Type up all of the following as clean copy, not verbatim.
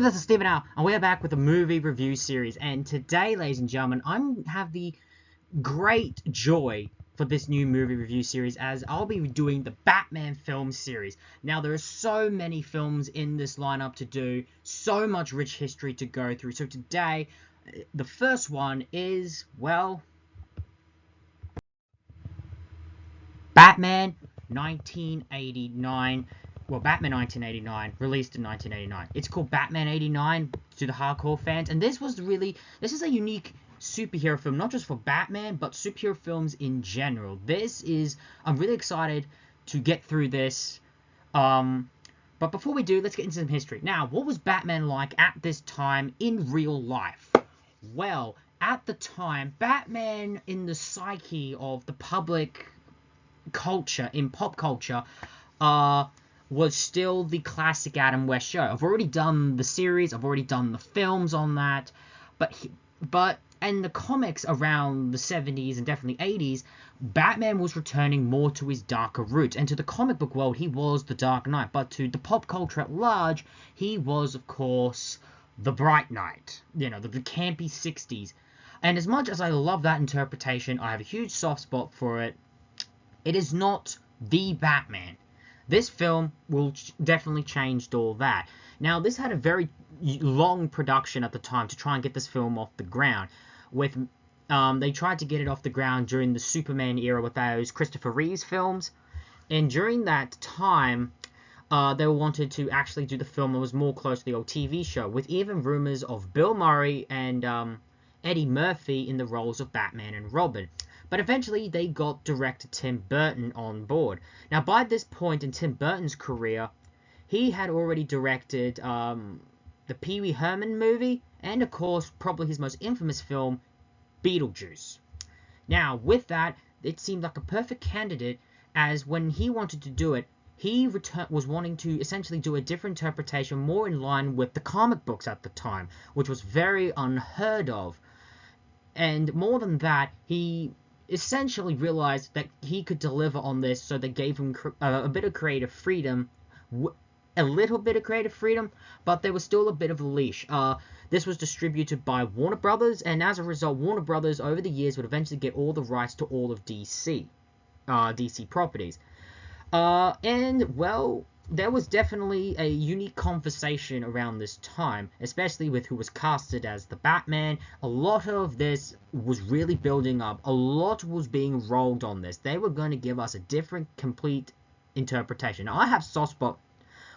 This is Steven Al, and we're back with a movie review series. And today, ladies and gentlemen, I have the great joy for this new movie review series, as I'll be doing the Batman film series. Now, there are so many films in this lineup to do, so much rich history to go through. So today, the first one is, well, Batman 1989. Well, Batman 1989, released in 1989. It's called Batman 89 to the hardcore fans, and this is a unique superhero film, not just for Batman, but superhero films in general. I'm really excited to get through this. But before we do, let's get into some history. Now, what was Batman like at this time in real life? Well, at the time, Batman in the psyche of the public culture, in pop culture, was still the classic Adam West show. I've already done the series, I've already done the films on that, but in the comics around the 70s and definitely 80s, Batman was returning more to his darker roots, and to the comic book world, he was the Dark Knight, but to the pop culture at large, he was, of course, the Bright Knight, the campy 60s. And as much as I love that interpretation, I have a huge soft spot for it. It is not the Batman. This film will definitely change all that. Now, this had a very long production at the time to try and get this film off the ground. They tried to get it off the ground during the Superman era with those Christopher Reeves films. And during that time, they wanted to actually do the film that was more close to the old TV show, with even rumors of Bill Murray and Eddie Murphy in the roles of Batman and Robin. But eventually, they got director Tim Burton on board. Now, by this point in Tim Burton's career, he had already directed the Pee Wee Herman movie, and of course, probably his most infamous film, Beetlejuice. Now, with that, it seemed like a perfect candidate, as when he wanted to do it, he was wanting to essentially do a different interpretation, more in line with the comic books at the time, which was very unheard of. And more than that, he essentially realized that he could deliver on this, so they gave him a bit of creative freedom, but there was still a bit of a leash. This was distributed by Warner Brothers, and as a result, Warner Brothers over the years would eventually get all the rights to all of DC properties. And well, there was definitely a unique conversation around this time, especially with who was casted as the Batman. A lot of this was really building up. A lot was being rolled on this. They were going to give us a different, complete interpretation. Now, I have soft spot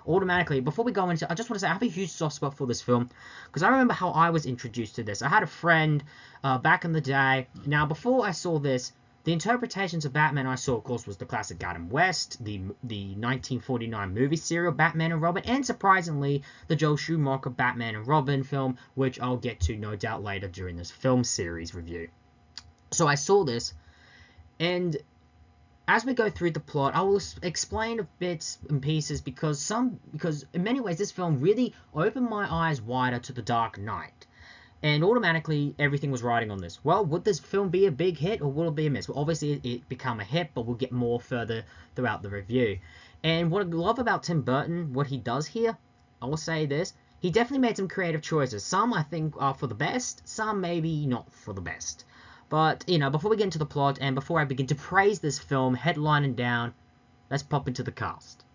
automatically. Before we go into, I just want to say I have a huge soft spot for this film, because I remember how I was introduced to this. I had a friend back in the day. Now, before I saw this, the interpretations of Batman I saw, of course, was the classic Adam West, the 1949 movie serial Batman and Robin, and surprisingly, the Joel Schumacher Batman and Robin film, which I'll get to no doubt later during this film series review. So I saw this, and as we go through the plot, I will explain bits and pieces, because in many ways this film really opened my eyes wider to the Dark Knight. And automatically, everything was riding on this. Well, would this film be a big hit, or will it be a miss? Well, obviously, it become a hit, but we'll get more further throughout the review. And what I love about Tim Burton, what he does here, I will say this, he definitely made some creative choices. Some, I think, are for the best, some maybe not for the best. But, before we get into the plot, and before I begin to praise this film, headline and down, let's pop into the cast.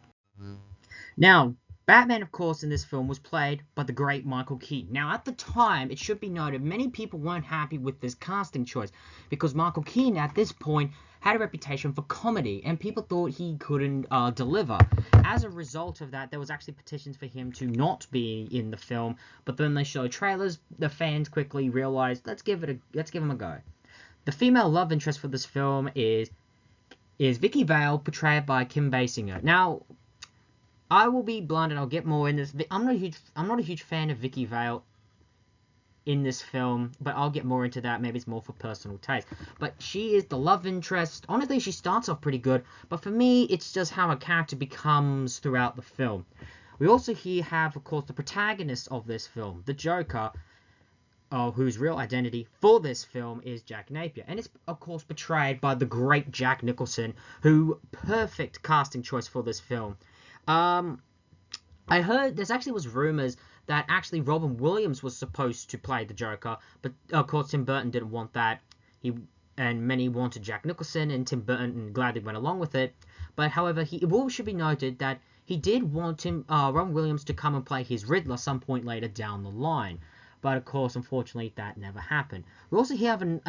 Now, Batman, of course, in this film was played by the great Michael Keaton. Now, at the time, it should be noted, many people weren't happy with this casting choice, because Michael Keaton, at this point, had a reputation for comedy, and people thought he couldn't deliver. As a result of that, there was actually petitions for him to not be in the film, but then they showed trailers, the fans quickly realized, let's give him a go. The female love interest for this film is Vicky Vale, portrayed by Kim Basinger. Now, I will be blunt, and I'll get more in this. I'm not a huge fan of Vicky Vale in this film, but I'll get more into that. Maybe it's more for personal taste. But she is the love interest. Honestly, she starts off pretty good, but for me, it's just how a character becomes throughout the film. We also here have, of course, the protagonist of this film, the Joker, whose real identity for this film is Jack Napier. And it's, of course, portrayed by the great Jack Nicholson, who perfect casting choice for this film. I heard there's actually was rumors that actually Robin Williams was supposed to play the Joker, but of course Tim Burton didn't want that. And many wanted Jack Nicholson, and Tim Burton gladly went along with it. But however, it should be noted that he did want Robin Williams to come and play his Riddler some point later down the line. But of course, unfortunately, that never happened. We also have and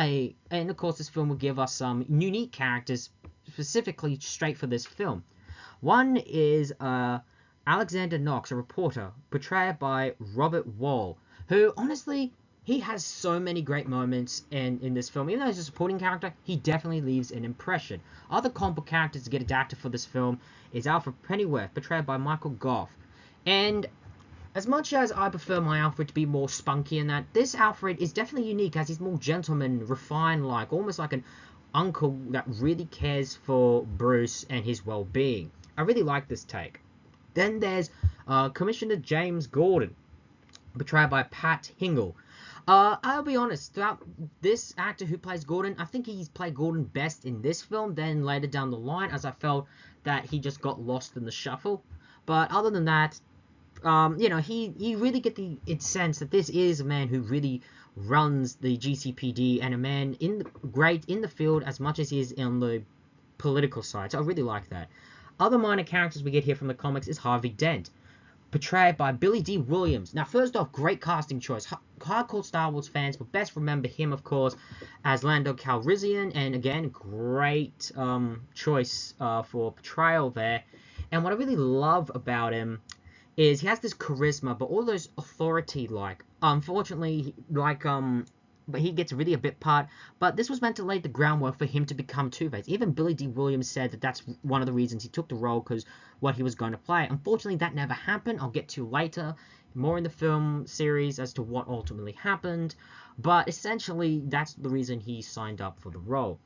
of course, this film will give us some unique characters specifically straight for this film. One is Alexander Knox, a reporter, portrayed by Robert Wall, who honestly, he has so many great moments in this film. Even though he's a supporting character, he definitely leaves an impression. Other comic book characters to get adapted for this film is Alfred Pennyworth, portrayed by Michael Gough. And as much as I prefer my Alfred to be more spunky in that, this Alfred is definitely unique as he's more gentleman, refined-like, almost like an uncle that really cares for Bruce and his well-being. I really like this take. Then there's Commissioner James Gordon, portrayed by Pat Hingle. I'll be honest, throughout this actor who plays Gordon, I think he's played Gordon best in this film than later down the line, as I felt that he just got lost in the shuffle. But other than that, you really get the sense that this is a man who really runs the GCPD and a man great in the field as much as he is on the political side. So I really like that. Other minor characters we get here from the comics is Harvey Dent, portrayed by Billy D. Williams. Now, first off, great casting choice. Hardcore Star Wars fans will best remember him, of course, as Lando Calrissian, and again, great choice for portrayal there. And what I really love about him is he has this charisma, but all those authority-like. Unfortunately, but he gets really a bit part. But this was meant to lay the groundwork for him to become Two-Face. Even Billy D. Williams said that that's one of the reasons he took the role, because what he was going to play. Unfortunately, that never happened. I'll get to later, more in the film series, as to what ultimately happened. But essentially, that's the reason he signed up for the role.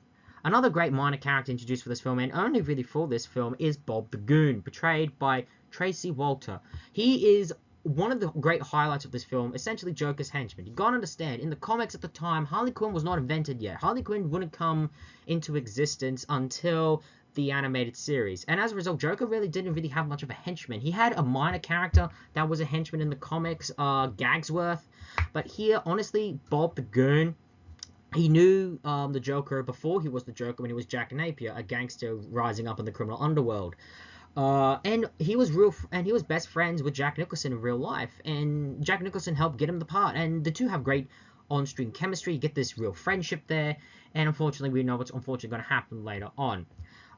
Another great minor character introduced for this film, and only really for this film, is Bob the Goon, portrayed by Tracy Walter. He is one of the great highlights of this film, essentially Joker's henchman. You gotta understand, in the comics at the time, Harley Quinn was not invented yet. Harley Quinn wouldn't come into existence until the animated series. And as a result, Joker didn't really have much of a henchman. He had a minor character that was a henchman in the comics, Gagsworth. But here, honestly, Bob the Goon, he knew the Joker before he was the Joker, when he was Jack Napier, a gangster rising up in the criminal underworld. And he was best friends with Jack Nicholson in real life, and Jack Nicholson helped get him the part, and the two have great on-screen chemistry. You get this real friendship there, and unfortunately, we know what's unfortunately going to happen later on.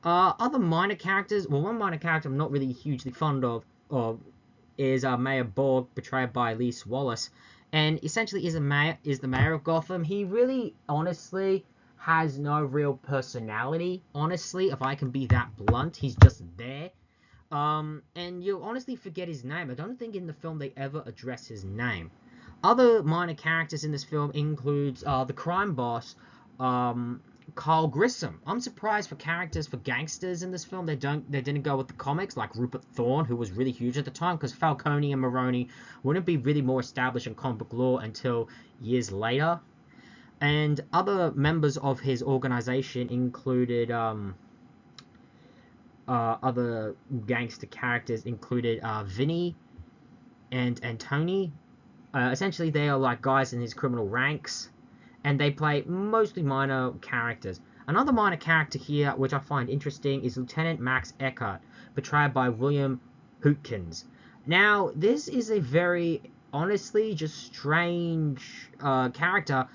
Other minor characters, well, one minor character I'm not really hugely fond of is Mayor Borg, portrayed by Elise Wallace, and essentially is the mayor of Gotham. He really, honestly, has no real personality, honestly, if I can be that blunt. He's just there. And you'll honestly forget his name. I don't think in the film they ever address his name. Other minor characters in this film includes the crime boss, Carl Grissom. I'm surprised for gangsters in this film. They didn't go with the comics like Rupert Thorne, who was really huge at the time, because Falcone and Maroni wouldn't be really more established in comic book lore until years later. And other members of his organization included other gangster characters included Vinny and Tony. Essentially, they are like guys in his criminal ranks, and they play mostly minor characters. Another minor character here, which I find interesting, is Lieutenant Max Eckhart, portrayed by William Hootkins. Now, this is a very, honestly, just strange character.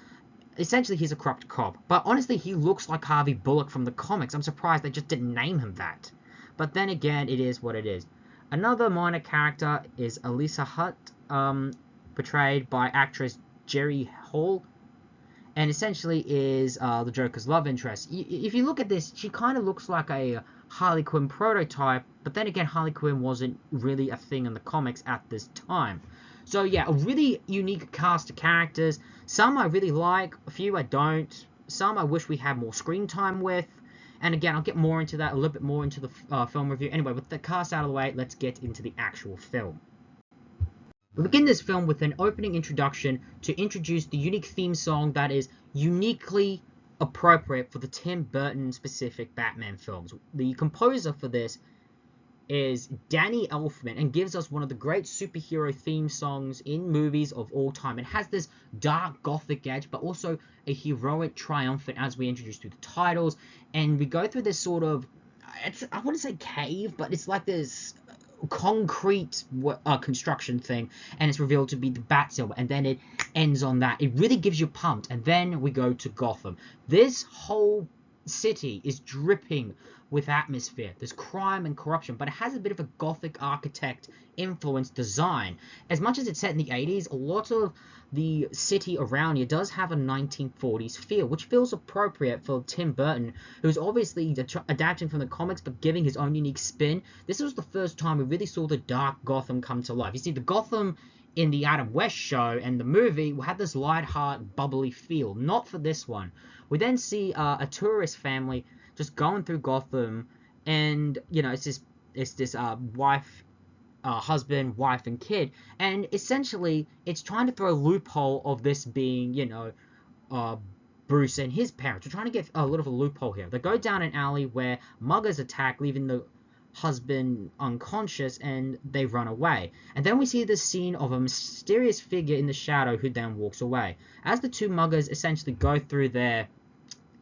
Essentially, he's a corrupt cop. But honestly, he looks like Harvey Bullock from the comics. I'm surprised they just didn't name him that. But then again, it is what it is. Another minor character is Elisa Hutt, portrayed by actress Jerry Hall, and essentially is the Joker's love interest. If you look at this, she kind of looks like a Harley Quinn prototype, but then again, Harley Quinn wasn't really a thing in the comics at this time. So yeah, a really unique cast of characters. Some I really like, a few I don't. Some I wish we had more screen time with. And again, I'll get more into that, a little bit more into the film review. Anyway, with the cast out of the way, let's get into the actual film. We begin this film with an opening introduction to introduce the unique theme song that is uniquely appropriate for the Tim Burton specific Batman films. The composer for this is Danny Elfman and gives us one of the great superhero theme songs in movies of all time. It has this dark gothic edge, but also a heroic triumphant as we introduce through the titles, and we go through this sort of, I wouldn't say cave, but it's like this concrete construction thing, and it's revealed to be the Bat Silver, and then it ends on that. It really gives you pumped, and then we go to Gotham. This whole city is dripping with atmosphere. There's crime and corruption, but it has a bit of a gothic architect influence design. As much as it's set in the 80s, a lot of the city around you does have a 1940s feel, which feels appropriate for Tim Burton, who's obviously adapting from the comics but giving his own unique spin. This was the first time we really saw the dark Gotham come to life. You see, the Gotham in the Adam West show and the movie had this light-hearted, bubbly feel. Not for this one. We then see a tourist family just going through Gotham, and it's this husband, wife, and kid, and essentially it's trying to throw a loophole of this being Bruce and his parents. We're trying to get a little of a loophole here. They go down an alley where muggers attack, leaving the husband unconscious, and they run away. And then we see this scene of a mysterious figure in the shadow who then walks away. As the two muggers essentially go through their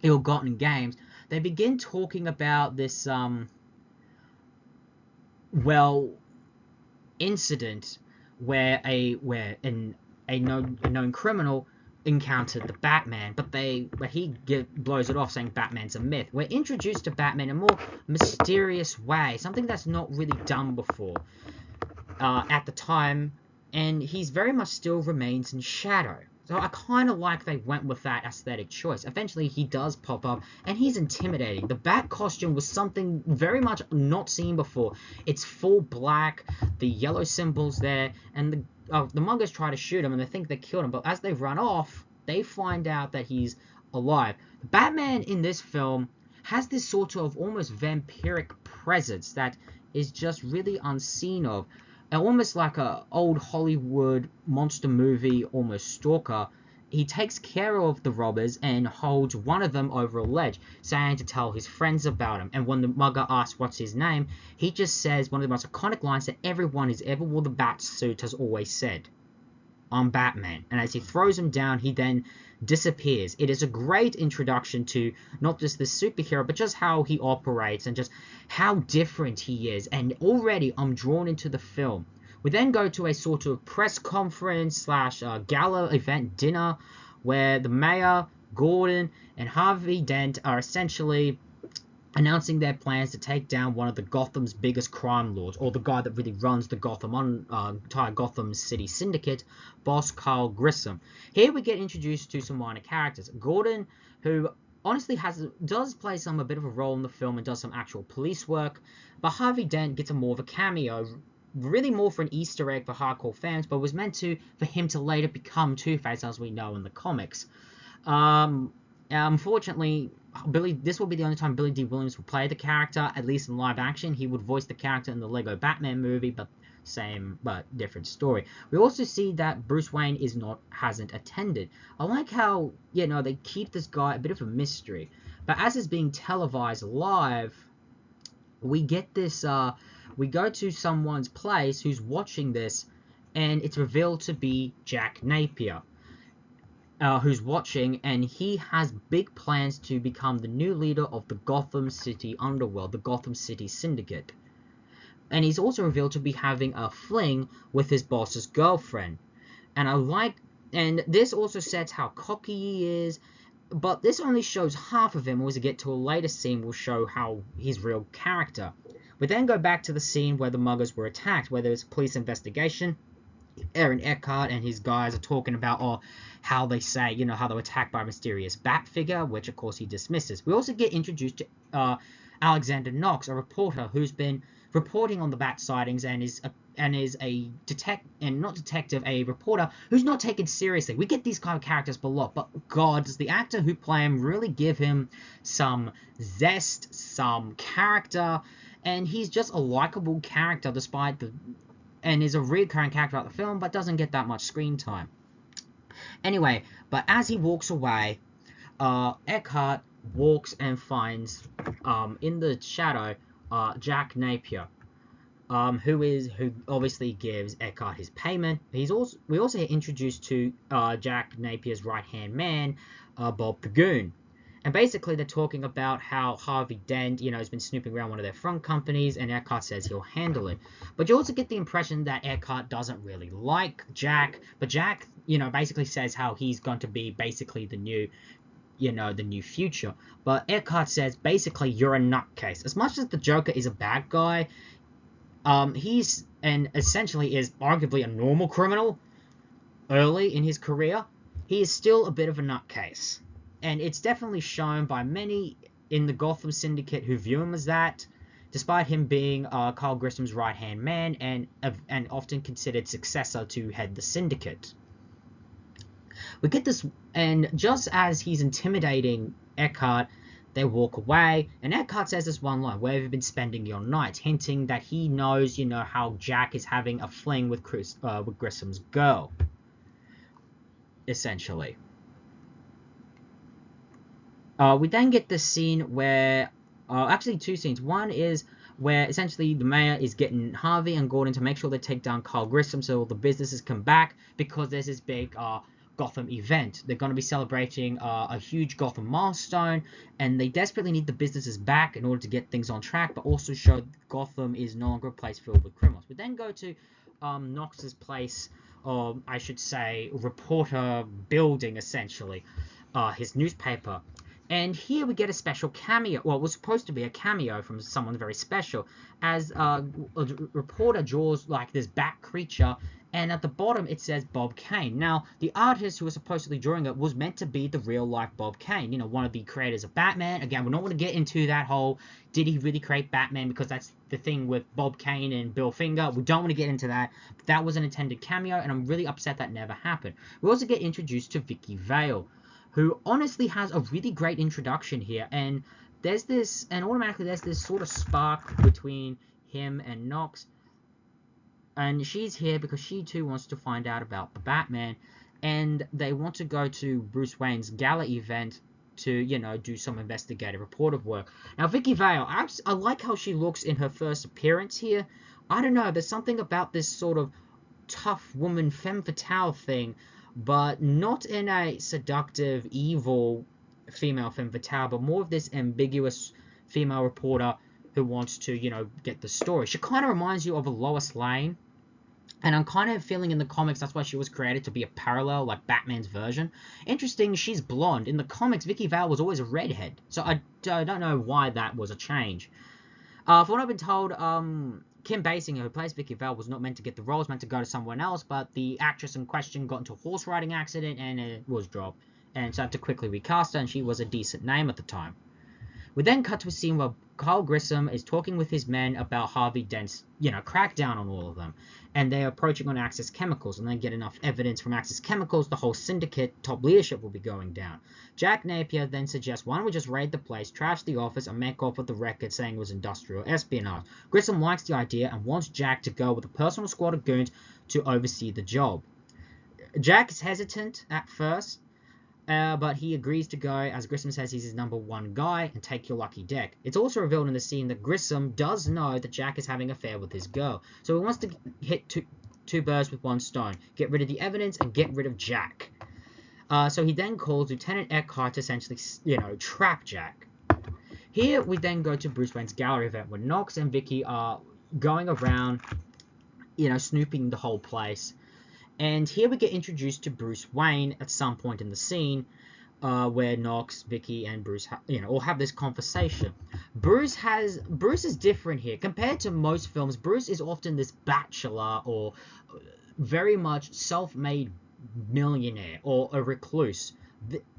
ill-gotten gains, they begin talking about this incident where a known criminal encountered the Batman, but he blows it off, saying Batman's a myth. We're introduced to Batman in a more mysterious way, something that's not really done before at the time, and he's very much still remains in shadow. So I kind of like they went with that aesthetic choice. Eventually, he does pop up, and he's intimidating. The Bat costume was something very much not seen before. It's full black, the yellow symbols there, and the muggers try to shoot him, and they think they killed him. But as they run off, they find out that he's alive. The Batman in this film has this sort of almost vampiric presence that is just really unseen of. Almost like a old Hollywood monster movie, almost stalker. He takes care of the robbers and holds one of them over a ledge, saying to tell his friends about him. And when the mugger asks what's his name, he just says one of the most iconic lines that everyone who's ever wore the bat suit has always said: "I'm Batman." And as he throws him down, he then disappears. It is a great introduction to not just the superhero, but just how he operates and just how different he is. And already I'm drawn into the film. We then go to a sort of press conference / gala event dinner where the mayor, Gordon, and Harvey Dent are essentially announcing their plans to take down one of the Gotham's biggest crime lords, or the guy that really runs the entire Gotham City syndicate, Boss Carl Grissom. Here we get introduced to some minor characters. Gordon, who honestly does play a bit of a role in the film and does some actual police work, but Harvey Dent gets more of a cameo, really more for an Easter egg for hardcore fans, but was meant for him to later become Two-Face, as we know in the comics. Unfortunately, this will be the only time Billy D. Williams will play the character, at least in live action. He would voice the character in the Lego Batman movie, but different story. We also see that Bruce Wayne hasn't attended. I like how, they keep this guy a bit of a mystery. But as it's being televised live, we get this, we go to someone's place who's watching this, and it's revealed to be Jack Napier. Who's watching, and he has big plans to become the new leader of the Gotham City underworld, the Gotham City Syndicate. And he's also revealed to be having a fling with his boss's girlfriend. And this also sets how cocky he is, but this only shows half of him. As we get to a later scene, will show how his real character. We then go back to the scene where the muggers were attacked, where there's a police investigation. Aaron Eckhart and his guys are talking about how they say, how they were attacked by a mysterious bat figure, which of course he dismisses. We also get introduced to Alexander Knox, a reporter who's been reporting on the bat sightings and is a reporter who's not taken seriously. We get these kind of characters a lot, but God, does the actor who play him really give him some zest, some character, and he's just a likable character and is a recurring character throughout the film, but doesn't get that much screen time. Anyway, but as he walks away, Eckhart walks and finds, in the shadow, Jack Napier. who obviously gives Eckhart his payment. We also get introduced to Jack Napier's right-hand man, Bob Pagoon. And basically they're talking about how Harvey Dent, has been snooping around one of their front companies, and Eckhart says he'll handle it. But you also get the impression that Eckhart doesn't really like Jack, but Jack, basically says how he's going to be basically the new future. But Eckhart says basically you're a nutcase. As much as the Joker is a bad guy, he's and essentially is arguably a normal criminal early in his career. He is still a bit of a nutcase, and it's definitely shown by many in the Gotham Syndicate who view him as that, despite him being Carl Grissom's right-hand man and often considered successor to head the Syndicate. We get this, and just as he's intimidating Eckhart, they walk away, and Eckhart says this one line, "Where have you been spending your nights?" hinting that he knows, how Jack is having a fling with Grissom's girl, essentially. We then get this scene where, actually two scenes. One is where essentially the mayor is getting Harvey and Gordon to make sure they take down Carl Grissom so all the businesses come back, because there's this big Gotham event. They're going to be celebrating a huge Gotham milestone, and they desperately need the businesses back in order to get things on track, but also show Gotham is no longer a place filled with criminals. We then go to Knox's place, or I should say reporter building, essentially, his newspaper. And here we get a special cameo. Well, it was supposed to be a cameo from someone very special, as a reporter draws like this bat creature, and at the bottom it says Bob Kane. Now, the artist who was supposedly drawing it was meant to be the real-life Bob Kane, one of the creators of Batman. Again, we're not going to get into that whole, did he really create Batman, because that's the thing with Bob Kane and Bill Finger. We don't want to get into that, but that was an intended cameo, and I'm really upset that never happened. We also get introduced to Vicky Vale, who honestly has a really great introduction here, and automatically there's this sort of spark between him and Knox, and she's here because she too wants to find out about the Batman, and they want to go to Bruce Wayne's gala event to, do some investigative reportive work. Now, Vicky Vale, I like how she looks in her first appearance here. I don't know, there's something about this sort of tough woman femme fatale thing, but not in a seductive, evil female femme fatale, but more of this ambiguous female reporter who wants to, get the story. She kind of reminds you of a Lois Lane, and I'm kind of feeling in the comics that's why she was created, to be a parallel, like Batman's version. Interesting, she's blonde. In the comics, Vicky Vale was always a redhead, so I don't know why that was a change. For what I've been told, Kim Basinger, who plays Vicky Vale, was not meant to get the role, was meant to go to someone else, but the actress in question got into a horse riding accident and it was dropped, and so I had to quickly recast her, and she was a decent name at the time. We then cut to a scene where Carl Grissom is talking with his men about Harvey Dent's, crackdown on all of them, and they're approaching on Axis Chemicals, and they get enough evidence from Axis Chemicals, the whole syndicate top leadership will be going down. Jack Napier then suggests, why don't we just raid the place, trash the office, and make off with the record saying it was industrial espionage. Grissom likes the idea and wants Jack to go with a personal squad of goons to oversee the job. Jack is hesitant at first, but he agrees to go, as Grissom says he's his number one guy, and take your lucky deck. It's also revealed in the scene that Grissom does know that Jack is having an affair with his girl, so he wants to hit two birds with one stone, get rid of the evidence and get rid of Jack. So he then calls Lieutenant Eckhart to essentially, trap Jack. Here we then go to Bruce Wayne's gallery event, where Knox and Vicky are going around, snooping the whole place. And here we get introduced to Bruce Wayne at some point in the scene, where Knox, Vicky, and Bruce, all have this conversation. Bruce is different here compared to most films. Bruce is often this bachelor or very much self-made millionaire or a recluse.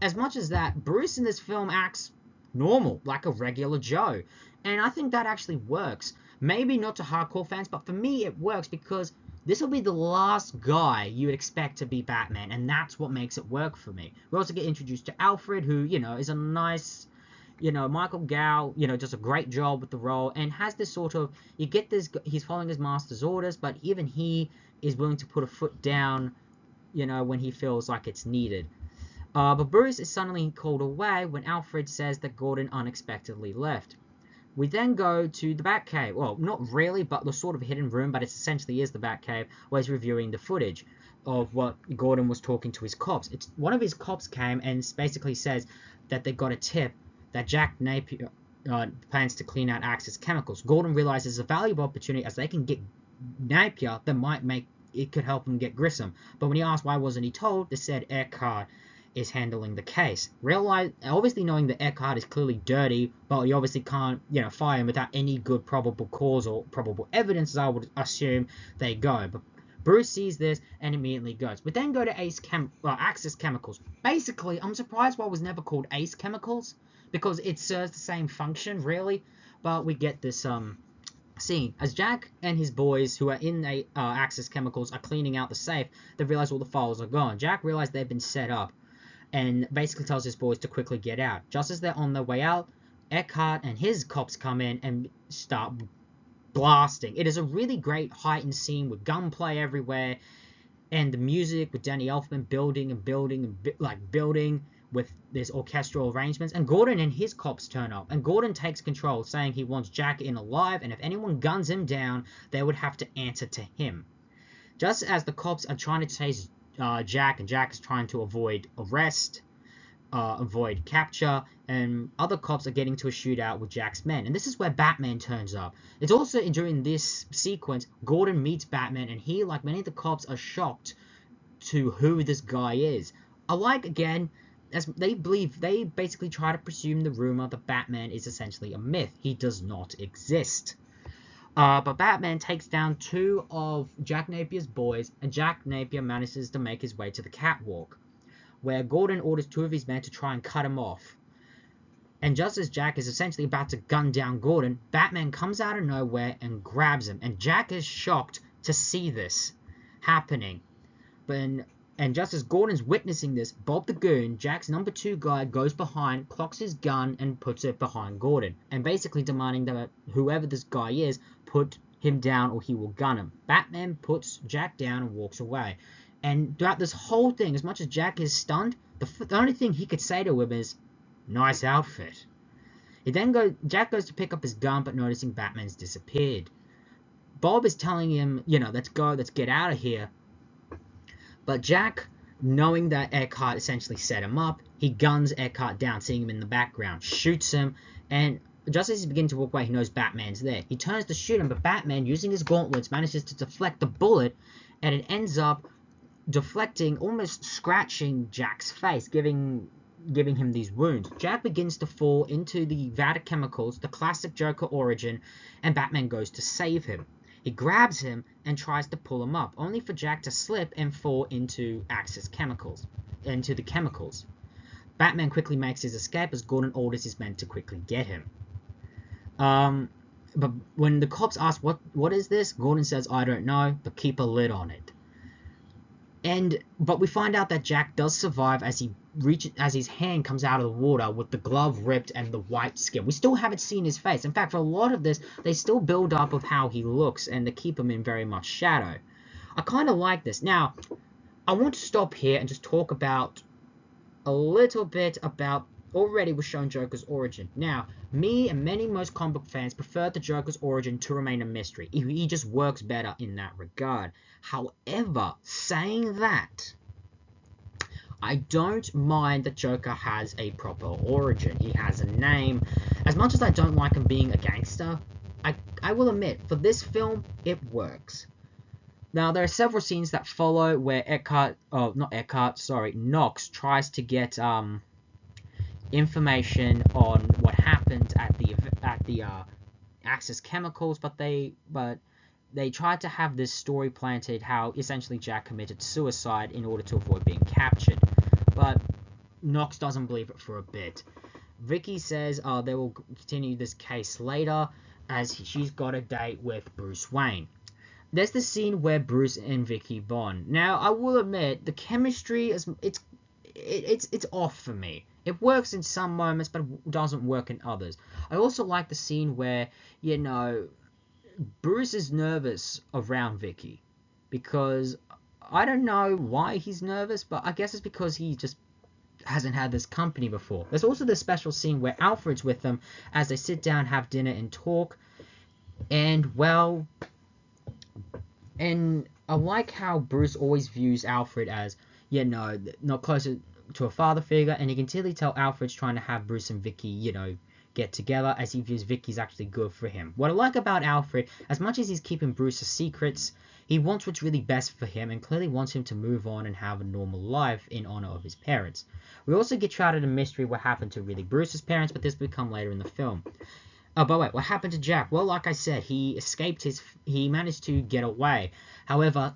As much as that, Bruce in this film acts normal, like a regular Joe, and I think that actually works. Maybe not to hardcore fans, but for me it works because this will be the last guy you would expect to be Batman, and that's what makes it work for me. We also get introduced to Alfred, who, is a nice, Michael Gow, does a great job with the role, and has this sort of, you get this, he's following his master's orders, but even he is willing to put a foot down, when he feels like it's needed. But Bruce is suddenly called away when Alfred says that Gordon unexpectedly left. We then go to the Batcave. Well, not really, but the sort of hidden room, but it essentially is the Batcave, where he's reviewing the footage of what Gordon was talking to his cops. It's one of his cops came and basically says that they got a tip that Jack Napier plans to clean out Axis Chemicals. Gordon realizes a valuable opportunity as they can get Napier that might make it could help him get Grissom. But when he asked why wasn't he told, they said Eckhart is handling the case. Obviously knowing that Eckhart is clearly dirty, but you obviously can't, fire him without any good probable cause or probable evidence, as I would assume they go. But Bruce sees this and immediately goes. We then go to Axis Chemicals. Basically, I'm surprised why it was never called Ace Chemicals, because it serves the same function, really. But we get this scene. As Jack and his boys, who are in Axis Chemicals, are cleaning out the safe, they realize all the files are gone. Jack realizes they've been set up and basically tells his boys to quickly get out. Just as they're on their way out, Eckhart and his cops come in and start blasting. It is a really great heightened scene with gunplay everywhere, and the music with Danny Elfman building with this orchestral arrangements. And Gordon and his cops turn up, and Gordon takes control, saying he wants Jack in alive, and if anyone guns him down, they would have to answer to him. Just as the cops are trying to chase Jack, and Jack is trying to avoid arrest, avoid capture, and other cops are getting to a shootout with Jack's men. And this is where Batman turns up. It's also during this sequence, Gordon meets Batman, and he, like many of the cops, are shocked to who this guy is. Again, as they basically try to presume the rumor that Batman is essentially a myth. He does not exist. But Batman takes down two of Jack Napier's boys, and Jack Napier manages to make his way to the catwalk, where Gordon orders two of his men to try and cut him off. And just as Jack is essentially about to gun down Gordon, Batman comes out of nowhere and grabs him, and Jack is shocked to see this happening. And just as Gordon's witnessing this, Bob the Goon, Jack's number 2 guy, goes behind, clocks his gun, and puts it behind Gordon, and basically demanding that whoever this guy is, put him down or he will gun him. Batman puts Jack down and walks away. And throughout this whole thing, as much as Jack is stunned, the only thing he could say to him is, "Nice outfit." Jack goes to pick up his gun, but noticing Batman's disappeared. Bob is telling him, let's go, let's get out of here. But Jack, knowing that Eckhart essentially set him up, he guns Eckhart down, seeing him in the background, shoots him, and just as he's beginning to walk away, he knows Batman's there. He turns to shoot him, but Batman, using his gauntlets, manages to deflect the bullet, and it ends up deflecting, almost scratching Jack's face, giving him these wounds. Jack begins to fall into the vat of chemicals, the classic Joker origin, and Batman goes to save him. He grabs him and tries to pull him up, only for Jack to slip and fall into the chemicals. Batman quickly makes his escape as Gordon orders his men to quickly get him. But when the cops ask, what is this? Gordon says, "I don't know, but keep a lid on it." But we find out that Jack does survive as his hand comes out of the water with the glove ripped and the white skin. We still haven't seen his face. In fact, for a lot of this, they still build up of how he looks and they keep him in very much shadow. I kind of like this. Now, I want to stop here and just talk about a little bit about already was shown Joker's origin. Now, me and most comic book fans prefer the Joker's origin to remain a mystery. He just works better in that regard. However, saying that, I don't mind that Joker has a proper origin. He has a name. As much as I don't like him being a gangster, I will admit, for this film, it works. Now, there are several scenes that follow where Knox tries to get information on what happened at the Axis Chemicals, but they tried to have this story planted how essentially Jack committed suicide in order to avoid being captured. But Knox doesn't believe it for a bit. Vicky says they will continue this case later as she's got a date with Bruce Wayne. There's the scene where Bruce and Vicky bond. Now, I will admit, the chemistry it's off for me. It works in some moments, but it doesn't work in others. I also like the scene where, Bruce is nervous around Vicky. Because I don't know why he's nervous, but I guess it's because he just hasn't had this company before. There's also this special scene where Alfred's with them as they sit down, have dinner, and talk. And, well, and I like how Bruce always views Alfred as, not closer to a father figure, and you can clearly tell Alfred's trying to have Bruce and Vicky, get together, as he views Vicky's actually good for him. What I like about Alfred, as much as he's keeping Bruce's secrets, he wants what's really best for him and clearly wants him to move on and have a normal life in honor of his parents. We also get shrouded in mystery what happened to really Bruce's parents, but this will come later in the film. Oh, but wait, what happened to Jack? Well, like I said, he managed to get away. However,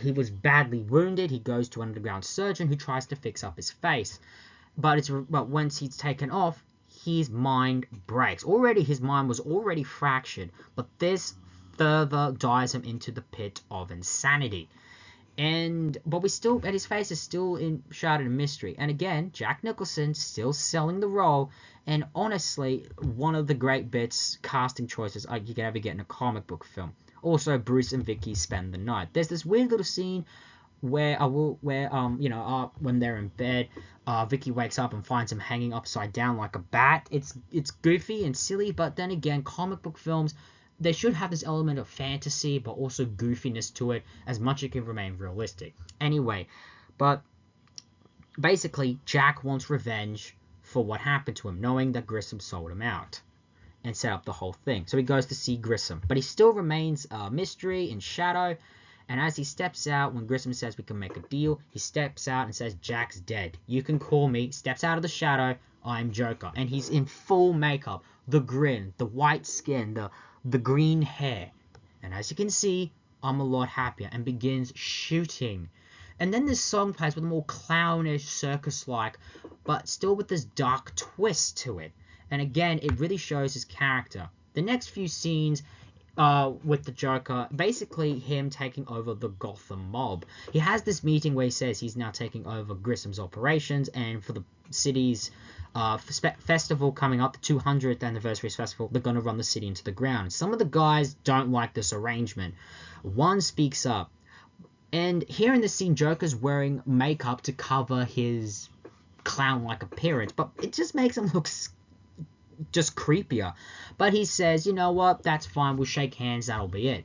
he was badly wounded. He goes to an underground surgeon who tries to fix up his face. But once he's taken off, his mind breaks. Already, his mind was already fractured, but this further dives him into the pit of insanity. But his face is still shrouded in mystery. And again, Jack Nicholson still selling the role, and honestly, one of the great casting choices you could ever get in a comic book film. Also, Bruce and Vicky spend the night. There's this weird little scene when they're in bed, Vicky wakes up and finds him hanging upside down like a bat. It's goofy and silly, but then again, comic book films, they should have this element of fantasy, but also goofiness to it, as much as it can remain realistic. Anyway, but basically, Jack wants revenge for what happened to him, knowing that Grissom sold him out and set up the whole thing. So he goes to see Grissom, but he still remains a mystery in shadow. And as he steps out, when Grissom says we can make a deal, he steps out and says, Jack's dead. You can call me. Steps out of the shadow. I'm Joker. And he's in full makeup. The grin, the white skin, the green hair. And as you can see, I'm a lot happier, and begins shooting. And then this song plays with a more clownish, circus-like, but still with this dark twist to it. And again, it really shows his character. The next few scenes with the Joker, basically him taking over the Gotham mob. He has this meeting where he says he's now taking over Grissom's operations, and for the city's festival coming up, the 200th anniversary festival, they're going to run the city into the ground. Some of the guys don't like this arrangement. One speaks up, and here in this scene, Joker's wearing makeup to cover his clown-like appearance, but it just makes him look just creepier. But he says, you know what, that's fine, we'll shake hands, that'll be it.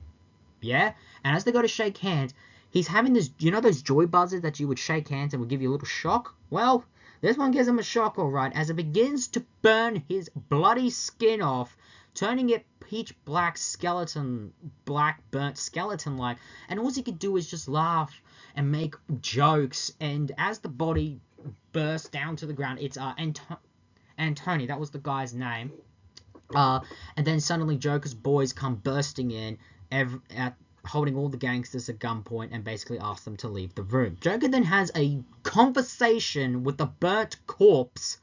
Yeah? And as they go to shake hands, he's having this, those joy buzzers that you would shake hands and would give you a little shock? Well, this one gives him a shock, alright, as it begins to burn his bloody skin off, turning it peach black burnt skeleton-like, and all he could do is just laugh and make jokes, and as the body bursts down to the ground, it's Antony, that was the guy's name. And then suddenly Joker's boys come bursting in, holding all the gangsters at gunpoint, and basically ask them to leave the room. Joker then has a conversation with the burnt corpse,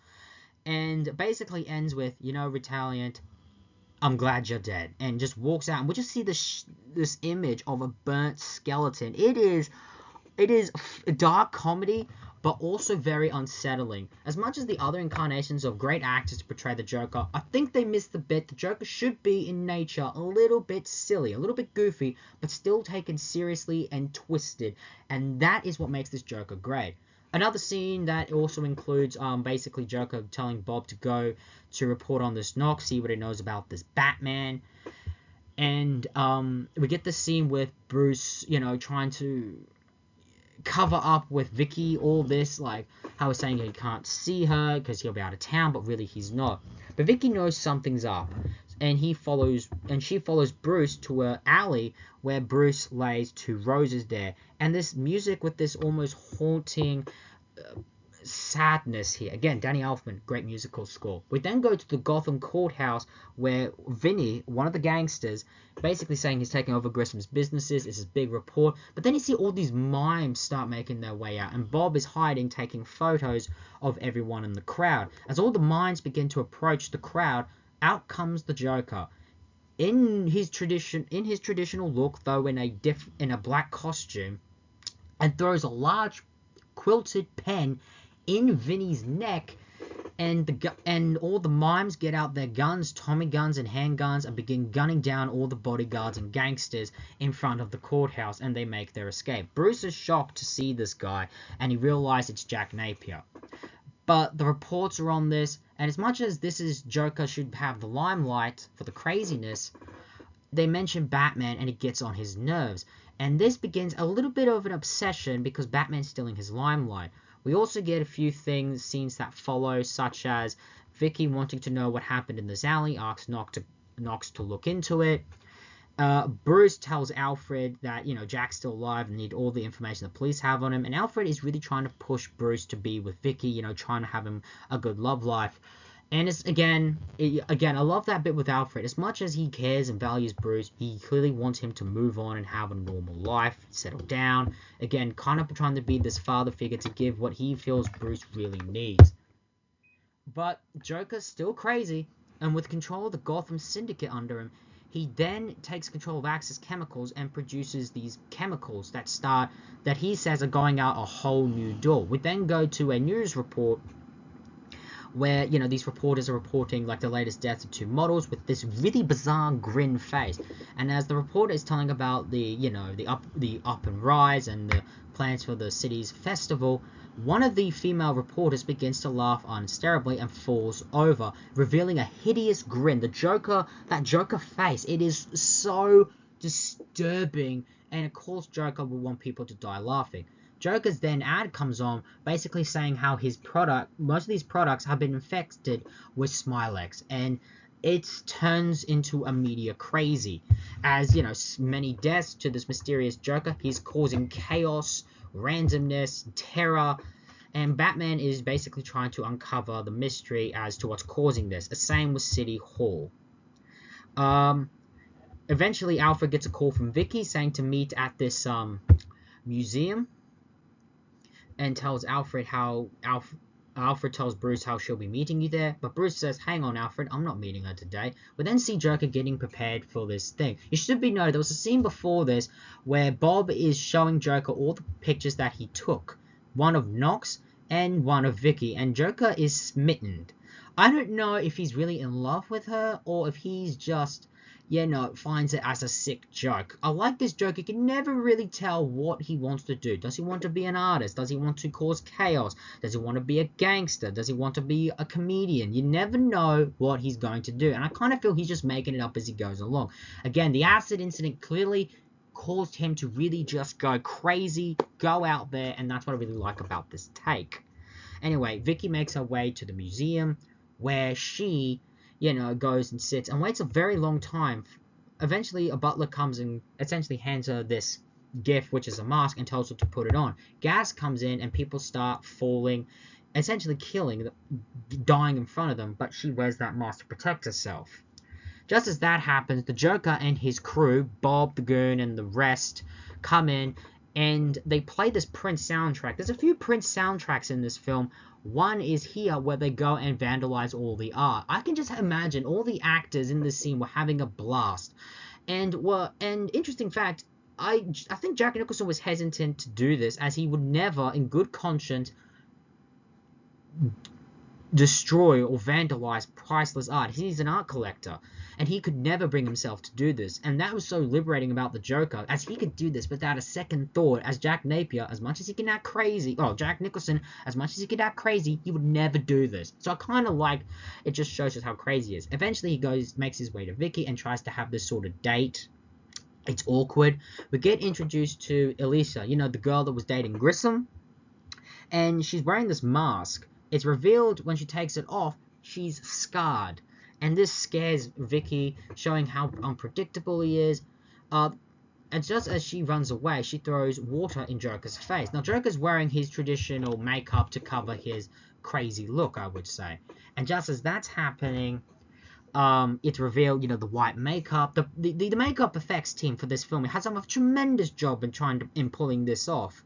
and basically ends with, Retaliant, I'm glad you're dead, and just walks out, and we just see this image of a burnt skeleton. It is a dark comedy, but also very unsettling. As much as the other incarnations of great actors to portray the Joker, I think they missed the bit. The Joker should be, in nature, a little bit silly, a little bit goofy, but still taken seriously and twisted, and that is what makes this Joker great. Another scene that also includes basically Joker telling Bob to go to report on this knock, see what he knows about this Batman. And we get the scene with Bruce, trying to cover up with Vicky all this, like how he's saying he can't see her because he'll be out of town, but really he's not. But Vicky knows something's up, and she follows Bruce to an alley where Bruce lays 2 roses there, and this music with this almost haunting sadness here. Again, Danny Elfman, great musical score. We then go to the Gotham courthouse where Vinny, one of the gangsters, basically saying he's taking over Grissom's businesses. It's his big report. But then you see all these mimes start making their way out, and Bob is hiding, taking photos of everyone in the crowd. As all the mimes begin to approach the crowd, out comes the Joker. In his traditional look, though in a black costume, and throws a large quilted pen in Vinny's neck, and all the mimes get out their guns, Tommy guns and handguns, and begin gunning down all the bodyguards and gangsters in front of the courthouse, and they make their escape. Bruce is shocked to see this guy, and he realizes it's Jack Napier. But the reports are on this, and as much as this is Joker should have the limelight for the craziness, they mention Batman and it gets on his nerves. And this begins a little bit of an obsession because Batman's stealing his limelight. We also get a few scenes that follow, such as Vicky wanting to know what happened in this alley, asks Knox to look into it. Bruce tells Alfred that, Jack's still alive and need all the information the police have on him. And Alfred is really trying to push Bruce to be with Vicky, trying to have him a good love life. And it's, again, I love that bit with Alfred. As much as he cares and values Bruce, he clearly wants him to move on and have a normal life, settle down. Again, kind of trying to be this father figure to give what he feels Bruce really needs. But Joker's still crazy, and with control of the Gotham Syndicate under him, he then takes control of Axis Chemicals and produces these chemicals that he says are going out a whole new door. We then go to a news report where, these reporters are reporting, like, the latest deaths of two models with this really bizarre grin face. And as the reporter is telling about the up and rise and the plans for the city's festival, one of the female reporters begins to laugh unsteerably and falls over, revealing a hideous grin. That Joker face, it is so disturbing, and of course Joker will want people to die laughing. Joker's then ad comes on, basically saying how most of these products have been infected with Smilex, and it turns into a media crazy. As, many deaths to this mysterious Joker, he's causing chaos, randomness, terror, and Batman is basically trying to uncover the mystery as to what's causing this. The same with City Hall. Eventually, Alfred gets a call from Vicky saying to meet at this museum, and tells Alfred Alfred tells Bruce how she'll be meeting you there, but Bruce says, "Hang on, Alfred, I'm not meeting her today." We then see Joker getting prepared for this thing. You should be noted, there was a scene before this where Bob is showing Joker all the pictures that he took, one of Knox and one of Vicky, and Joker is smitten. I don't know if he's really in love with her or if he's just, finds it as a sick joke. I like this Joker. You can never really tell what he wants to do. Does he want to be an artist? Does he want to cause chaos? Does he want to be a gangster? Does he want to be a comedian? You never know what he's going to do. And I kind of feel he's just making it up as he goes along. Again, the acid incident clearly caused him to really just go crazy, go out there, and that's what I really like about this take. Anyway, Vicky makes her way to the museum where she goes and sits and waits a very long time. Eventually, a butler comes and essentially hands her this gift, which is a mask, and tells her to put it on. Gas comes in and people start falling, essentially dying in front of them, but she wears that mask to protect herself. Just as that happens, the Joker and his crew, Bob the Goon and the rest, come in and they play this Prince soundtrack. There's a few Prince soundtracks in this film. One is here where they go and vandalize all the art. I can just imagine all the actors in this scene were having a blast. And interesting fact, I think Jack Nicholson was hesitant to do this, as he would never, in good conscience, destroy or vandalize priceless art. He's an art collector, and he could never bring himself to do this. And that was so liberating about the Joker, as he could do this without a second thought. As Jack Napier, as much as he can act crazy, Jack Nicholson, as much as he could act crazy, he would never do this. So I kind of like, it just shows us how crazy he is. Eventually he makes his way to Vicky and tries to have this sort of date. It's awkward. We get introduced to Elisa, the girl that was dating Grissom, and she's wearing this mask. It's revealed when she takes it off, she's scarred. And this scares Vicky, showing how unpredictable he is. And just as she runs away, she throws water in Joker's face. Now, Joker's wearing his traditional makeup to cover his crazy look, I would say. And just as that's happening, it's revealed, the white makeup. The makeup effects team for this film has done a tremendous job in pulling this off.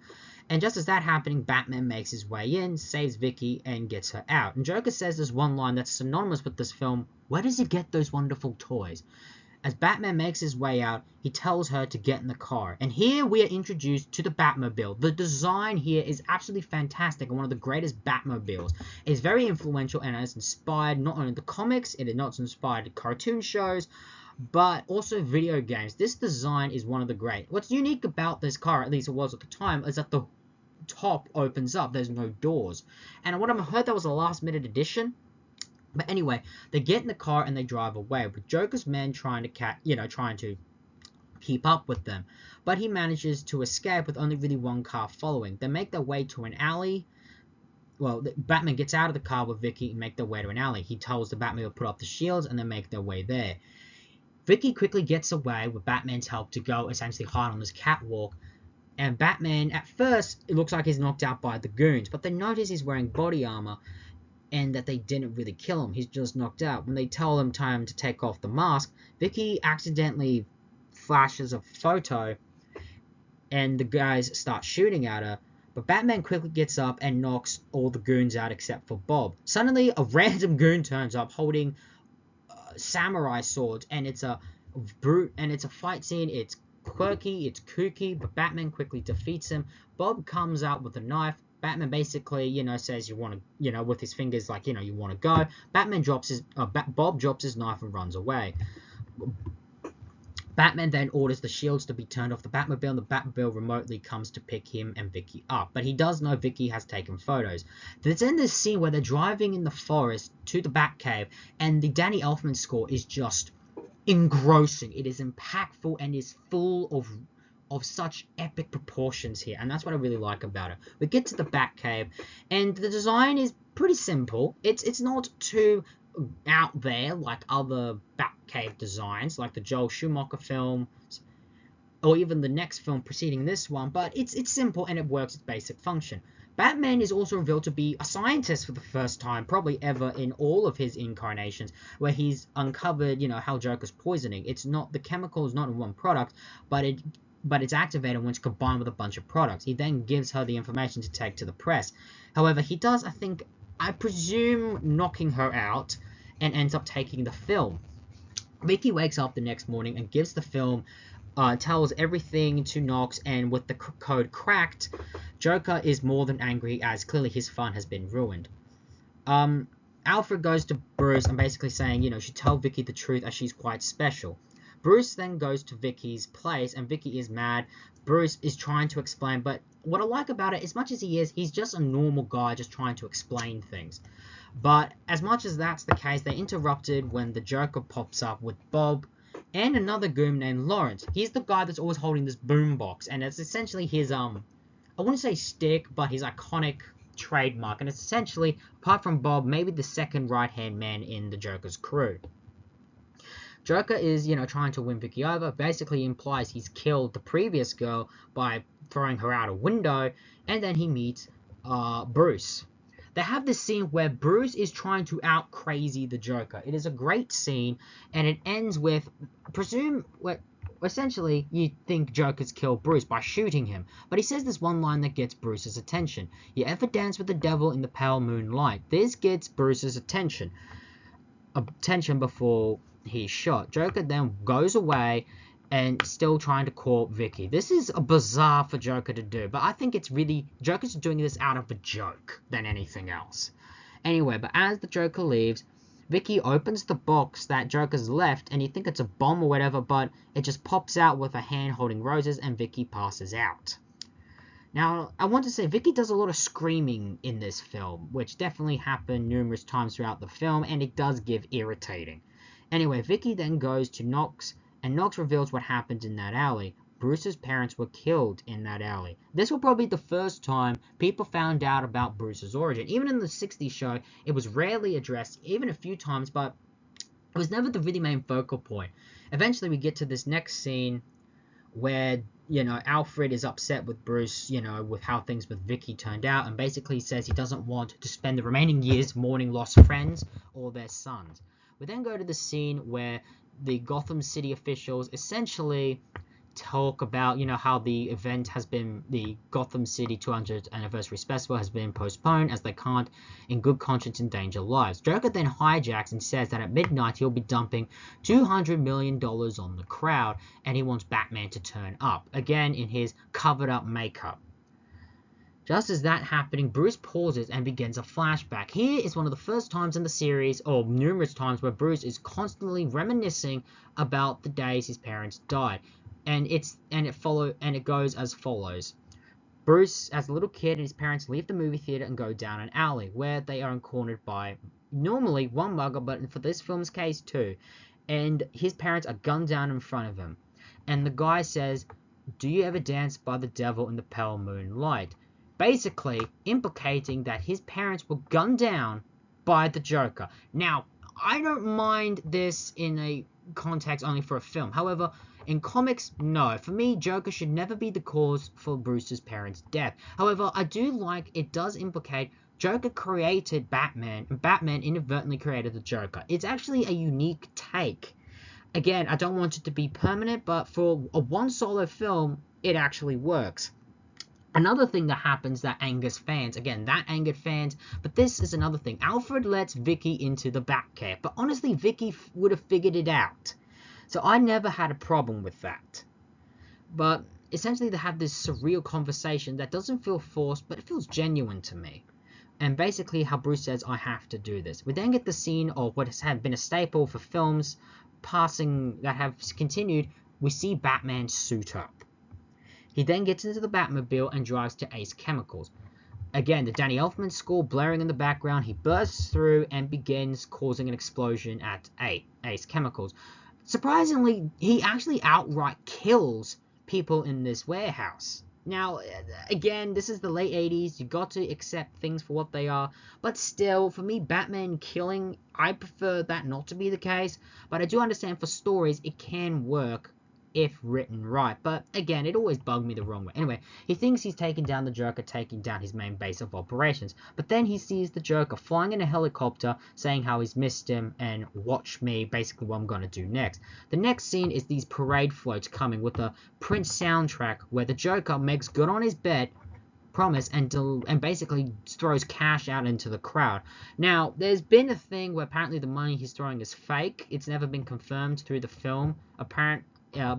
And just as that happening, Batman makes his way in, saves Vicky, and gets her out. And Joker says there's one line that's synonymous with this film: "Where does he get those wonderful toys?" As Batman makes his way out, he tells her to get in the car. And here we are introduced to the Batmobile. The design here is absolutely fantastic and one of the greatest Batmobiles. It's very influential and has inspired not only the comics, it has not inspired cartoon shows, but also video games. This design is one of the great. What's unique about this car, at least it was at the time, is that the top opens up. There's no doors. And what I heard, that was a last-minute addition. But anyway, they get in the car and they drive away, with Joker's men trying to keep up with them. But he manages to escape with only really one car following. They make their way to an alley. Well, Batman gets out of the car with Vicky and make their way to an alley. He tells the Batmobile to put up the shields and then make their way there. Vicky quickly gets away with Batman's help to go essentially hide on this catwalk. And Batman, at first, it looks like he's knocked out by the goons, but they notice he's wearing body armor and that they didn't really kill him. He's just knocked out. When they tell him time to take off the mask, Vicky accidentally flashes a photo and the guys start shooting at her. But Batman quickly gets up and knocks all the goons out except for Bob. Suddenly, a random goon turns up holding samurai swords, and it's a fight scene. It's quirky, it's kooky, but Batman quickly defeats him. Bob comes out with a knife. Batman basically, says you want to, with his fingers like, you want to go. Bob drops his knife and runs away. Batman then orders the shields to be turned off the Batmobile, and the Batmobile remotely comes to pick him and Vicky up. But he does know Vicky has taken photos. There's in this scene where they're driving in the forest to the Batcave, and the Danny Elfman score is just engrossing. It is impactful and is full of such epic proportions here, and that's what I really like about it. We get to the Batcave, and the design is pretty simple. It's not too out there like other Batcave designs, like the Joel Schumacher film, or even the next film preceding this one, but it's simple and it works its basic function. Batman is also revealed to be a scientist for the first time, probably ever in all of his incarnations, where he's uncovered, how Joker's poisoning. It's not, the chemical is not in one product, but it's activated when it's combined with a bunch of products. He then gives her the information to take to the press. However, he does, I presume, knocking her out, and ends up taking the film. Vicky wakes up the next morning and gives the film, tells everything to Knox, and with the code cracked, Joker is more than angry, as clearly his fun has been ruined. Alfred goes to Bruce and basically saying, you should tell Vicky the truth as she's quite special. Bruce then goes to Vicky's place, and Vicky is mad. Bruce is trying to explain, but what I like about it, as much as he's just a normal guy just trying to explain things. But as much as that's the case, they're interrupted when the Joker pops up with Bob and another goon named Lawrence. He's the guy that's always holding this boombox, and it's essentially his, I wouldn't say stick, but his iconic trademark. And it's essentially, apart from Bob, maybe the second right-hand man in the Joker's crew. Joker is, trying to win Vicky over. Basically implies he's killed the previous girl by throwing her out a window, and then he meets Bruce. They have this scene where Bruce is trying to out-crazy the Joker. It is a great scene, and it ends with, essentially, you think Joker's killed Bruce by shooting him, but he says this one line that gets Bruce's attention. You ever dance with the devil in the pale moonlight? This gets Bruce's attention before he's shot. Joker then goes away and still trying to court Vicky. This is bizarre for Joker to do, but I think it's really, Joker's doing this out of a joke than anything else. Anyway, but as the Joker leaves, Vicky opens the box that Joker's left, and you think it's a bomb or whatever, but it just pops out with a hand holding roses, and Vicky passes out. Now, I want to say, Vicky does a lot of screaming in this film, which definitely happened numerous times throughout the film, and it does give irritating. Anyway, Vicky then goes to Knox, and Knox reveals what happened in that alley. Bruce's parents were killed in that alley. This will probably be the first time people found out about Bruce's origin. Even in the 60s show, it was rarely addressed, even a few times, but it was never the really main focal point. Eventually, we get to this next scene where, Alfred is upset with Bruce, with how things with Vicky turned out, and basically says he doesn't want to spend the remaining years mourning lost friends or their sons. We then go to the scene where the Gotham City officials essentially talk about, how the event has been, the Gotham City 200th anniversary festival has been postponed as they can't, in good conscience, endanger lives. Joker then hijacks and says that at midnight he'll be dumping $200 million on the crowd, and he wants Batman to turn up, again in his covered up makeup. Just as that happening, Bruce pauses and begins a flashback. Here is one of the first times in the series, or numerous times, where Bruce is constantly reminiscing about the days his parents died. And it goes as follows. Bruce, as a little kid, and his parents leave the movie theater and go down an alley where they are cornered by normally one mugger, but for this film's case, two. And his parents are gunned down in front of him. And the guy says, "Do you ever dance by the devil in the pale moonlight?" Basically implicating that his parents were gunned down by the Joker. Now, I don't mind this in a context only for a film. However, in comics, no. For me, Joker should never be the cause for Bruce's parents' death. However, I do like it does implicate Joker created Batman, and Batman inadvertently created the Joker. It's actually a unique take. Again, I don't want it to be permanent, but for a one solo film, it actually works. Another thing that happens that angers fans, again, that angered fans, but this is another thing. Alfred lets Vicky into the Batcave, but honestly, Vicky would have figured it out. So I never had a problem with that. But essentially they have this surreal conversation that doesn't feel forced, but it feels genuine to me. And basically how Bruce says, "I have to do this." We then get the scene of what has been a staple for films that have continued. We see Batman suit up. He then gets into the Batmobile and drives to Ace Chemicals. Again, the Danny Elfman score blaring in the background. He bursts through and begins causing an explosion at Ace Chemicals. Surprisingly, he actually outright kills people in this warehouse. Now, again, this is the late 80s. You got to accept things for what they are. But still, for me, Batman killing, I prefer that not to be the case. But I do understand for stories, it can work if written right. But again, it always bugged me the wrong way. Anyway, he thinks he's taking down the Joker, taking down his main base of operations. But then he sees the Joker flying in a helicopter, saying how he's missed him, and watch me, basically what I'm going to do next. The next scene is these parade floats coming with a Prince soundtrack where the Joker makes good on his bet, promise, and basically throws cash out into the crowd. Now, there's been a thing where apparently the money he's throwing is fake. It's never been confirmed through the film,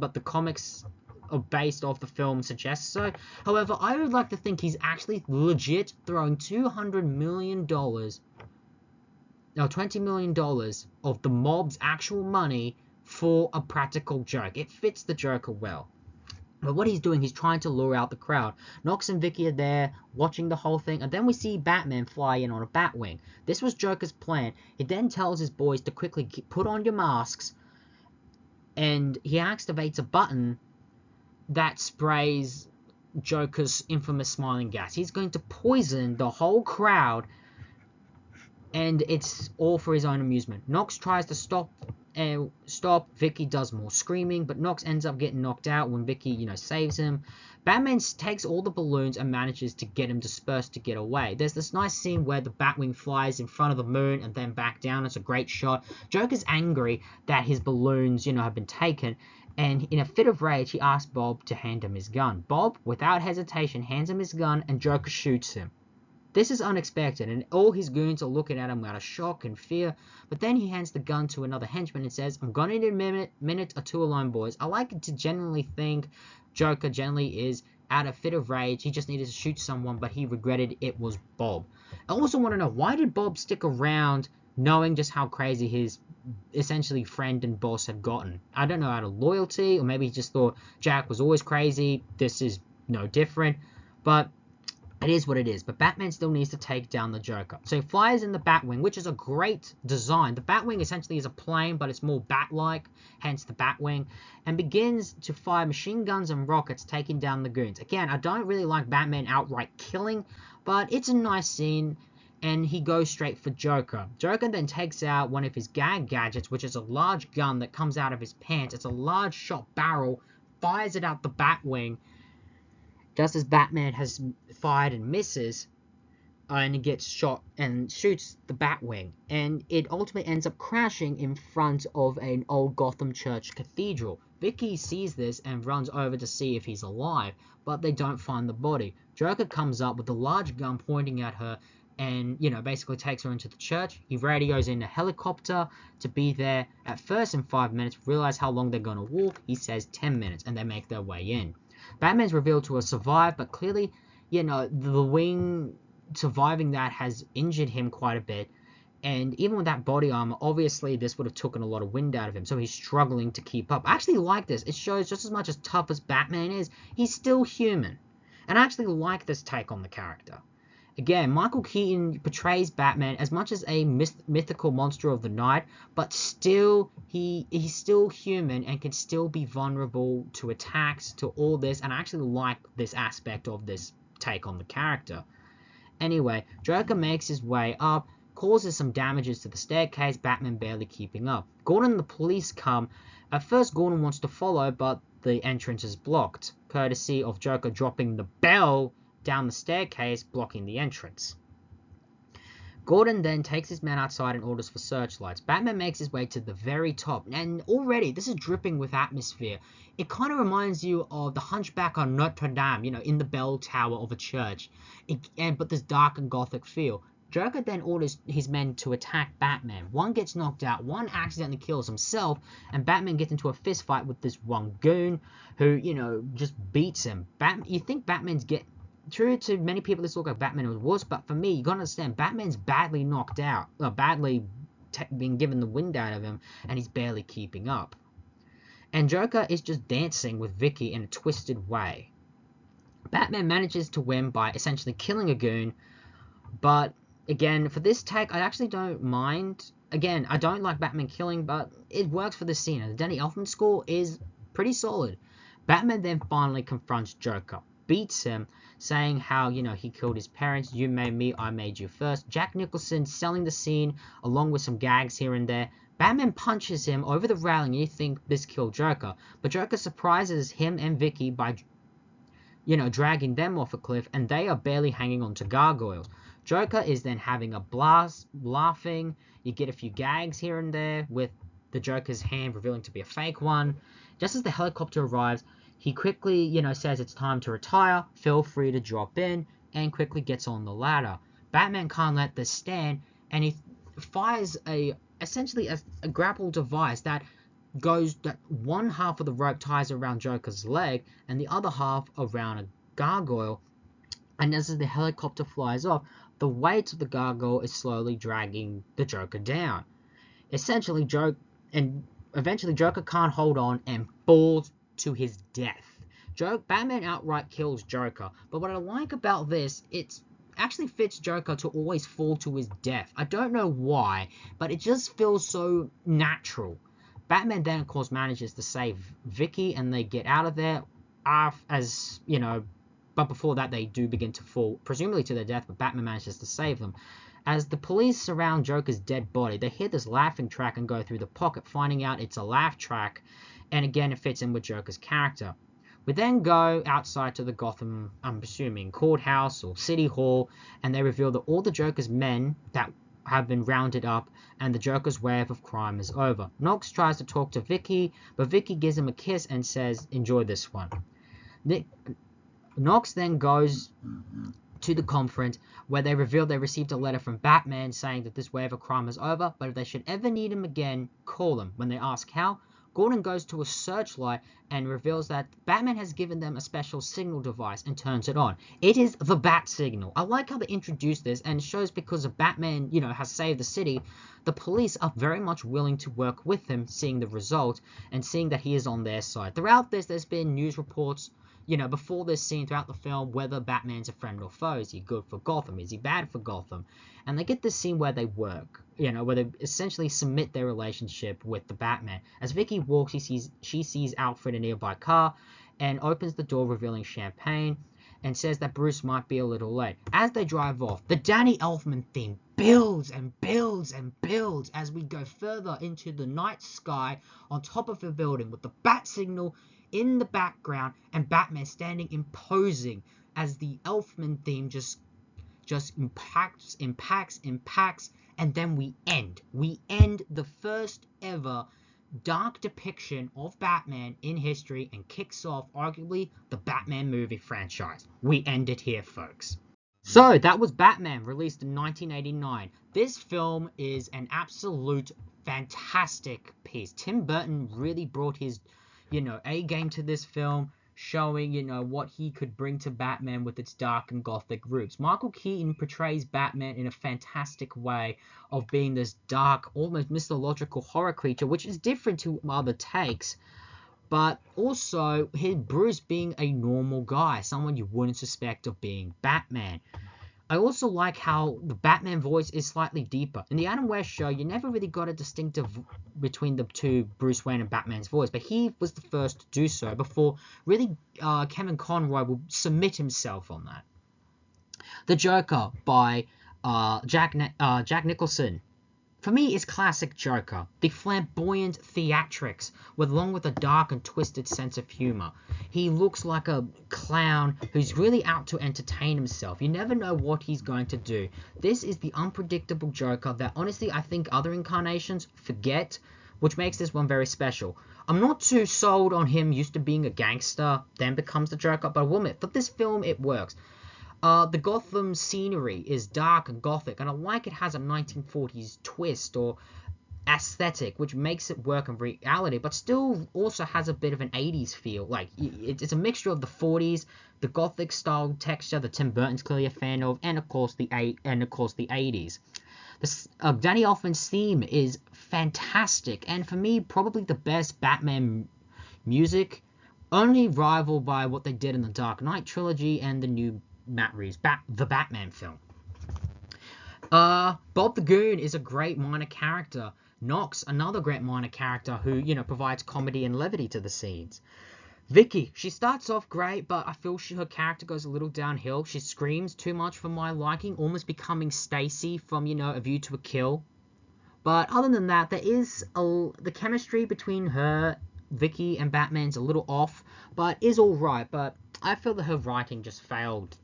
but the comics are based off the film suggests so. However, I would like to think he's actually legit throwing $200 million, no, $20 million of the mob's actual money for a practical joke. It fits the Joker well. But what he's doing, he's trying to lure out the crowd. Knox and Vicky are there, watching the whole thing, and then we see Batman fly in on a Batwing. This was Joker's plan. He then tells his boys to quickly put on your masks, and he activates a button that sprays Joker's infamous smiling gas. He's going to poison the whole crowd, and it's all for his own amusement. Knox tries to stop. Vicky does more screaming, but Knox ends up getting knocked out when Vicky, saves him. Batman takes all the balloons and manages to get him dispersed to get away. There's this nice scene where the Batwing flies in front of the moon and then back down. It's a great shot. Joker's angry that his balloons, have been taken, and in a fit of rage, he asks Bob to hand him his gun. Bob, without hesitation, hands him his gun, and Joker shoots him. This is unexpected, and all his goons are looking at him out of shock and fear, but then he hands the gun to another henchman and says, "I'm gonna need a minute or two alone, boys." I like to generally think Joker generally is out of fit of rage. He just needed to shoot someone, but he regretted it was Bob. I also want to know, why did Bob stick around knowing just how crazy his essentially friend and boss had gotten? I don't know, out of loyalty, or maybe he just thought Jack was always crazy, this is no different, but it is what it is. But Batman still needs to take down the Joker. So he flies in the Batwing, which is a great design. The Batwing essentially is a plane, but it's more bat-like, hence the Batwing, and begins to fire machine guns and rockets, taking down the goons. Again, I don't really like Batman outright killing, but it's a nice scene, and he goes straight for Joker. Joker then takes out one of his gag gadgets, which is a large gun that comes out of his pants. It's a large shot barrel, fires it out the Batwing, just as Batman has fired and misses, and he gets shot and shoots the Batwing, and it ultimately ends up crashing in front of an old Gotham church cathedral. Vicky sees this and runs over to see if he's alive, but they don't find the body. Joker comes up with a large gun pointing at her and, basically takes her into the church. He radios in a helicopter to be there at first in 5 minutes, realize how long they're going to walk. He says 10 minutes, and they make their way in. Batman's revealed to have survived, but clearly, the wing surviving that has injured him quite a bit. And even with that body armor, obviously this would have taken a lot of wind out of him, so he's struggling to keep up. I actually like this. It shows just as much as tough as Batman is, he's still human. And I actually like this take on the character. Again, Michael Keaton portrays Batman as much as a mythical monster of the night, but still, he's still human and can still be vulnerable to attacks, to all this, and I actually like this aspect of this take on the character. Anyway, Joker makes his way up, causes some damages to the staircase, Batman barely keeping up. Gordon and the police come. At first, Gordon wants to follow, but the entrance is blocked, courtesy of Joker dropping the bell down the staircase, blocking the entrance. Gordon then takes his men outside and orders for searchlights. Batman makes his way to the very top, and already this is dripping with atmosphere. It kind of reminds you of the Hunchback on Notre Dame, in the bell tower of a church, but this dark and gothic feel. Joker then orders his men to attack Batman. One gets knocked out, one accidentally kills himself, and Batman gets into a fist fight with this one goon who, just beats him. You think Batman's True to many people, this look like Batman was worse, but for me, you gotta understand, Batman's badly knocked out, badly being given the wind out of him, and he's barely keeping up. And Joker is just dancing with Vicky in a twisted way. Batman manages to win by essentially killing a goon, but again, for this take, I actually don't mind. Again, I don't like Batman killing, but it works for this scene, and the Danny Elfman score is pretty solid. Batman then finally confronts Joker, beats him, saying how, he killed his parents, you made me, I made you first. Jack Nicholson selling the scene, along with some gags here and there. Batman punches him over the railing, and you think this killed Joker. But Joker surprises him and Vicky by, dragging them off a cliff, and they are barely hanging onto gargoyles. Joker is then having a blast, laughing. You get a few gags here and there, with the Joker's hand revealing to be a fake one. Just as the helicopter arrives, he quickly, says it's time to retire, feel free to drop in, and quickly gets on the ladder. Batman can't let this stand, and he fires essentially a grapple device that one half of the rope ties around Joker's leg, and the other half around a gargoyle. And as the helicopter flies off, the weight of the gargoyle is slowly dragging the Joker down. Eventually Joker can't hold on and falls to his death. Batman outright kills Joker, but what I like about this, it actually fits Joker to always fall to his death. I don't know why, but it just feels so natural. Batman then, of course, manages to save Vicky, and they get out of there, but before that, they do begin to fall, presumably to their death, but Batman manages to save them. As the police surround Joker's dead body, they hear this laughing track and go through the pocket, finding out it's a laugh track, and again, it fits in with Joker's character. We then go outside to the Gotham, I'm assuming, courthouse or city hall, and they reveal that all the Joker's men that have been rounded up, and the Joker's wave of crime is over. Knox tries to talk to Vicky, but Vicky gives him a kiss and says, enjoy this one. Knox then goes to the conference, where they reveal they received a letter from Batman saying that this wave of crime is over, but if they should ever need him again, call him. When they ask how, Gordon goes to a searchlight and reveals that Batman has given them a special signal device and turns it on. It is the Bat Signal. I like how they introduced this, and it shows because of Batman, has saved the city, the police are very much willing to work with him, seeing the result and seeing that he is on their side. Throughout this, there's been news reports, before this scene, throughout the film, whether Batman's a friend or foe. Is he good for Gotham? Is he bad for Gotham? And they get this scene where they work, where they essentially submit their relationship with the Batman. As Vicky walks, she sees Alfred in a nearby car and opens the door, revealing champagne, and says that Bruce might be a little late. As they drive off, the Danny Elfman theme builds and builds and builds as we go further into the night sky on top of the building, with the bat signal in the background and Batman standing imposing as the Elfman theme just impacts, and then we end. We end the first ever dark depiction of Batman in history and kicks off arguably the Batman movie franchise. We end it here, folks. So that was Batman, released in 1989. This film is an absolute fantastic piece. Tim Burton really brought his A game to this film, showing, what he could bring to Batman with its dark and gothic roots. Michael Keaton portrays Batman in a fantastic way of being this dark, almost mythological horror creature, which is different to other takes. but also Bruce being a normal guy, someone you wouldn't suspect of being Batman. I also like how the Batman voice is slightly deeper. In the Adam West show, you never really got a distinctive between the two Bruce Wayne and Batman's voice, but he was the first to do so before really Kevin Conroy will submit himself on that. The Joker by Jack Nicholson. For me, is classic Joker. The flamboyant theatrics, along with a dark and twisted sense of humor. He looks like a clown who's really out to entertain himself. You never know what he's going to do. This is the unpredictable Joker that, honestly, I think other incarnations forget, which makes this one very special. I'm not too sold on him used to being a gangster, then becomes the Joker, but I will admit, for this film, it works. The Gotham scenery is dark and gothic, and I like it has a 1940s twist or aesthetic, which makes it work in reality, but still also has a bit of an 80s feel. Like, it's a mixture of the 40s, the gothic style texture that Tim Burton's clearly a fan of, and of course the 80s. Danny Elfman's theme is fantastic, and for me, probably the best Batman music, only rivaled by what they did in the Dark Knight trilogy and the new Matt Reeves' The Batman film. Bob the Goon is a great minor character. Nox, another great minor character who, provides comedy and levity to the scenes. Vicky, she starts off great, but I feel her character goes a little downhill. She screams too much for my liking, almost becoming Stacy from, A View to a Kill. But other than that, there is the chemistry between her, Vicky, and Batman's a little off, but is alright. But I feel that her writing just failed.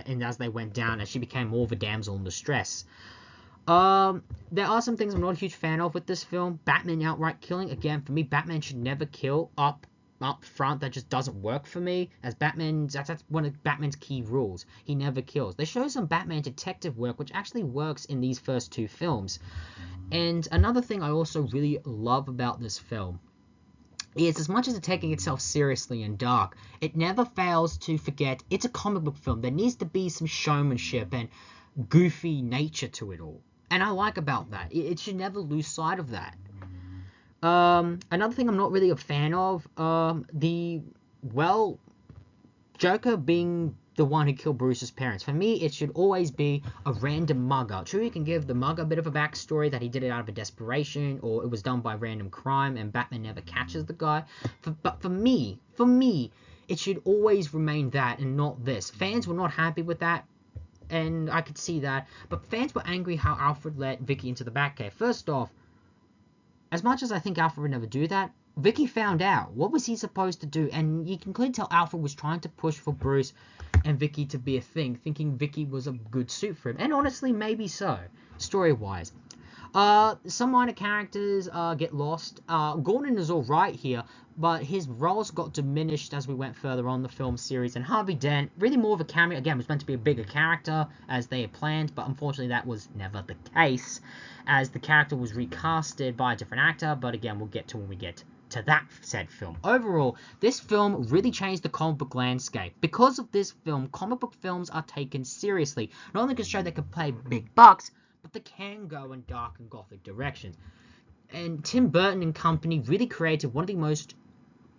And as they went down, as she became more of a damsel in distress. There are some things I'm not a huge fan of with this film. Batman outright killing. Again, for me, Batman should never kill up front. That just doesn't work for me. As that's one of Batman's key rules. He never kills. They show some Batman detective work, which actually works in these first two films. And another thing I also really love about this film is, as much as it's taking itself seriously and dark, it never fails to forget it's a comic book film. There needs to be some showmanship and goofy nature to it all. And I like about that. It should never lose sight of that. Another thing I'm not really a fan of, Joker being the one who killed Bruce's parents. For me, it should always be a random mugger. True, you can give the mugger a bit of a backstory that he did it out of a desperation, or it was done by random crime, and Batman never catches the guy. But for me, it should always remain that and not this. Fans were not happy with that, and I could see that. But fans were angry how Alfred let Vicky into the Batcave. First off, as much as I think Alfred would never do that, Vicky found out. What was he supposed to do? And you can clearly tell Alfred was trying to push for Bruce and Vicky to be a thing, thinking Vicky was a good suit for him. And honestly, maybe so, story-wise. Some minor characters get lost. Gordon is alright here, but his roles got diminished as we went further on the film series. And Harvey Dent, really more of a cameo. Again, was meant to be a bigger character as they had planned, but unfortunately that was never the case, as the character was recasted by a different actor. But again, we'll get to when we get to that said film. Overall, this film really changed the comic book landscape. Because of this film, comic book films are taken seriously. Not only to show they can play big bucks, but they can go in dark and gothic directions. And Tim Burton and company really created one of the most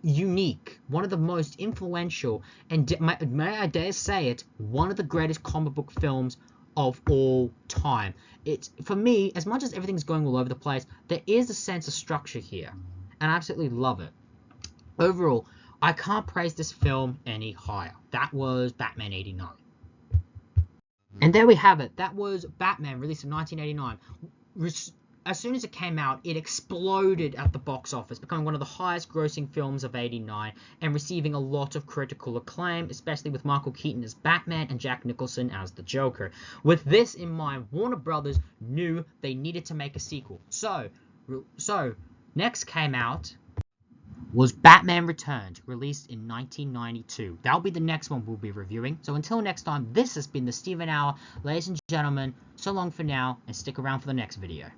unique, one of the most influential, and may I dare say it, one of the greatest comic book films of all time. It's, for me, as much as everything's going all over the place, there is a sense of structure here, and I absolutely love it. Overall, I can't praise this film any higher. That was Batman 89. And there we have it. That was Batman, released in 1989. As soon as it came out, it exploded at the box office, becoming one of the highest grossing films of 89, and receiving a lot of critical acclaim, especially with Michael Keaton as Batman and Jack Nicholson as the Joker. With this in mind, Warner Brothers knew they needed to make a sequel. So next came out was Batman Returns, released in 1992. That'll be the next one we'll be reviewing. So until next time, this has been the Steven Hour. Ladies and gentlemen, so long for now, and stick around for the next video.